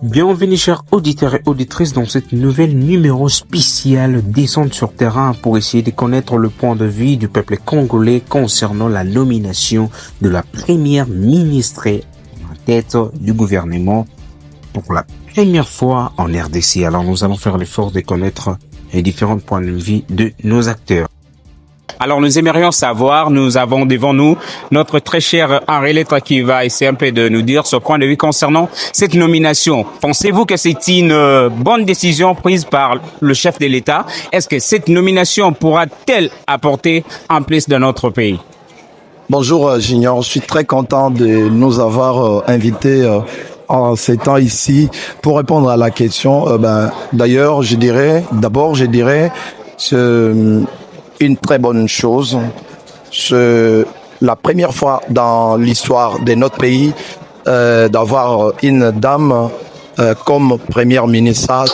Bienvenue chers auditeurs et auditrices dans cette nouvelle numéro spécial Descente sur terrain pour essayer de connaître le point de vue du peuple congolais concernant la nomination de la première ministre en tête du gouvernement pour la première fois en RDC. Alors nous allons faire l'effort de connaître les différents points de vue de nos acteurs. Alors nous aimerions savoir, nous avons devant nous notre très cher Henri Lettre qui va essayer un peu de nous dire son point de vue concernant cette nomination. Pensez-vous que c'est une bonne décision prise par le chef de l'État? Est-ce que cette nomination pourra-t-elle apporter en plus dans notre pays? Bonjour Junior, je suis très content de nous avoir invités en ces temps ici pour répondre à la question. D'ailleurs, je dirais, c'est une très bonne chose. C'est la première fois dans l'histoire de notre pays d'avoir une dame comme première ministre.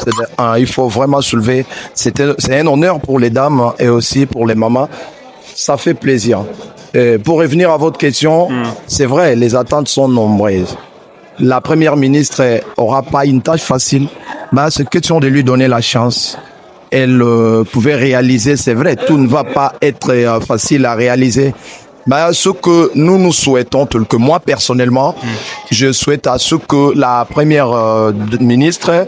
Il faut vraiment soulever. C'est un honneur pour les dames et aussi pour les mamans. Ça fait plaisir. Pour revenir à votre question, c'est vrai, les attentes sont nombreuses. La première ministre aura pas une tâche facile. C'est question de lui donner la chance. Elle pouvait réaliser, c'est vrai, tout ne va pas être facile à réaliser. Ce que nous souhaitons, tel que moi personnellement, je souhaite à ce que la première ministre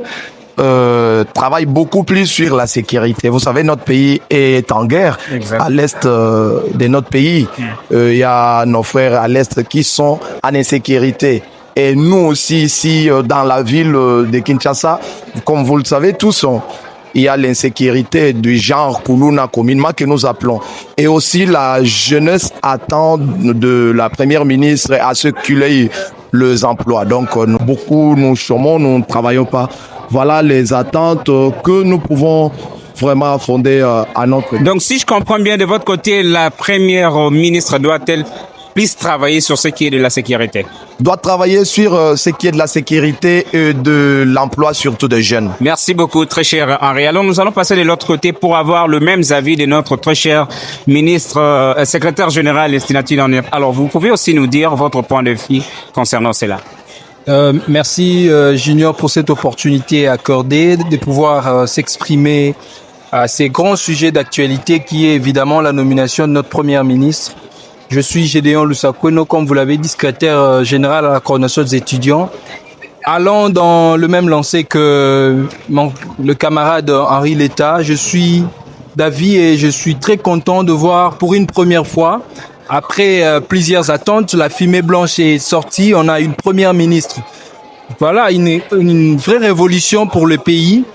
travaille beaucoup plus sur la sécurité. Vous savez, notre pays est en guerre. Exact. À l'est de notre pays. Il y a nos frères à l'est qui sont en insécurité. Et nous aussi, ici, dans la ville de Kinshasa, comme vous le savez tous, il y a l'insécurité du genre Kuluna communément que nous appelons. Et aussi, la jeunesse attend de la première ministre à ce qu'il ait les emplois. Donc, nous chômons, nous ne travaillons pas. Voilà les attentes que nous pouvons vraiment fonder à notre... Donc, si je comprends bien de votre côté, la première ministre doit-elle plus travailler sur ce qui est de la sécurité? Doit travailler sur ce qui est de la sécurité et de l'emploi, surtout des jeunes. Merci beaucoup, très cher Henri. Alors, nous allons passer de l'autre côté pour avoir le même avis de notre très cher ministre, secrétaire général destinataire. Alors, vous pouvez aussi nous dire votre point de vue concernant cela. Merci Junior pour cette opportunité accordée de pouvoir s'exprimer à ces grands sujets d'actualité qui est évidemment la nomination de notre première ministre. Je suis Gédéon Lusakweno, comme vous l'avez dit, secrétaire général à la coordination des étudiants. Allant dans le même lancé que le camarade Henri Lettre, je suis d'avis et je suis très content de voir pour une première fois, après plusieurs attentes, la fumée blanche est sortie, on a une première ministre. Voilà, une vraie révolution pour le pays.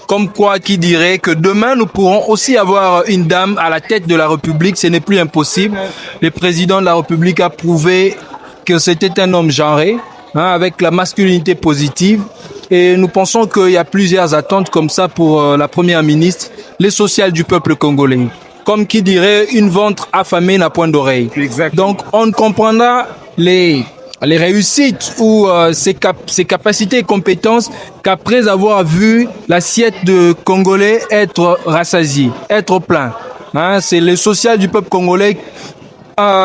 Comme quoi, qui dirait que demain, nous pourrons aussi avoir une dame à la tête de la République. Ce n'est plus impossible. Le président de la République a prouvé que c'était un homme genré, avec la masculinité positive. Et nous pensons qu'il y a plusieurs attentes comme ça pour la première ministre, les sociales du peuple congolais. Comme qui dirait, une ventre affamée n'a point d'oreille. Donc, on comprendra les réussites ou ses capacités et compétences qu'après avoir vu l'assiette de Congolais être rassasiée, être plein. C'est le social du peuple congolais.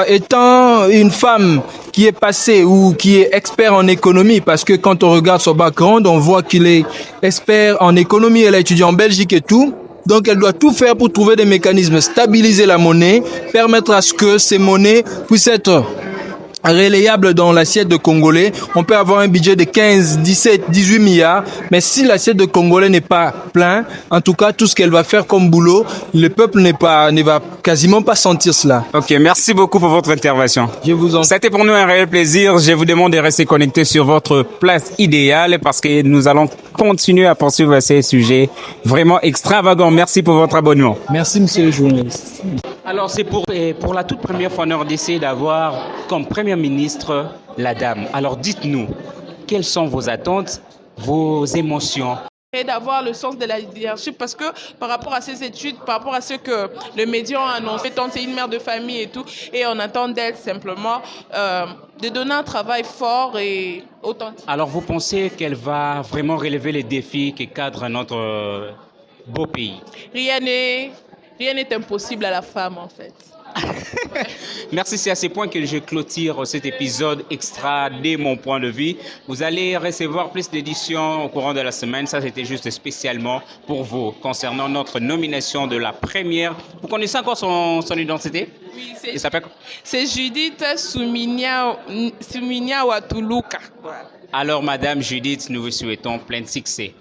Étant une femme qui est passée ou qui est expert en économie, parce que quand on regarde son background, on voit qu'il est expert en économie, elle a étudié en Belgique et tout. Donc elle doit tout faire pour trouver des mécanismes, stabiliser la monnaie, permettre à ce que ces monnaies puissent être relayable dans l'assiette de Congolais. On peut avoir un budget de 15, 17, 18 milliards, mais si l'assiette de Congolais n'est pas plein, en tout cas, tout ce qu'elle va faire comme boulot, le peuple ne va quasiment pas sentir cela. Ok, merci beaucoup pour votre intervention. Je vous en prie. C'était pour nous un réel plaisir. Je vous demande de rester connecté sur votre place idéale parce que nous allons continuer à poursuivre ces sujets vraiment extravagants. Merci pour votre abonnement. Merci, monsieur le journaliste. Alors, c'est pour la toute première fois en RDC d'avoir comme première ministre la dame. Alors, dites-nous, quelles sont vos attentes, vos émotions? Et d'avoir le sens de la leadership parce que par rapport à ces études, par rapport à ce que les médias ont annoncé, tant c'est une mère de famille et tout, et on attend d'elle simplement de donner un travail fort et authentique. Alors, vous pensez qu'elle va vraiment relever les défis qui cadrent notre beau pays? Rien n'est impossible à la femme en fait. Merci, c'est à ce point que je clôture cet épisode extra de mon point de vue. Vous allez recevoir plus d'éditions au courant de la semaine. Ça, c'était juste spécialement pour vous concernant notre nomination de la première. Vous connaissez encore son identité? Oui, Il s'appelle... c'est Judith Souminia Watuluka. Voilà. Alors, Madame Judith, nous vous souhaitons plein de succès.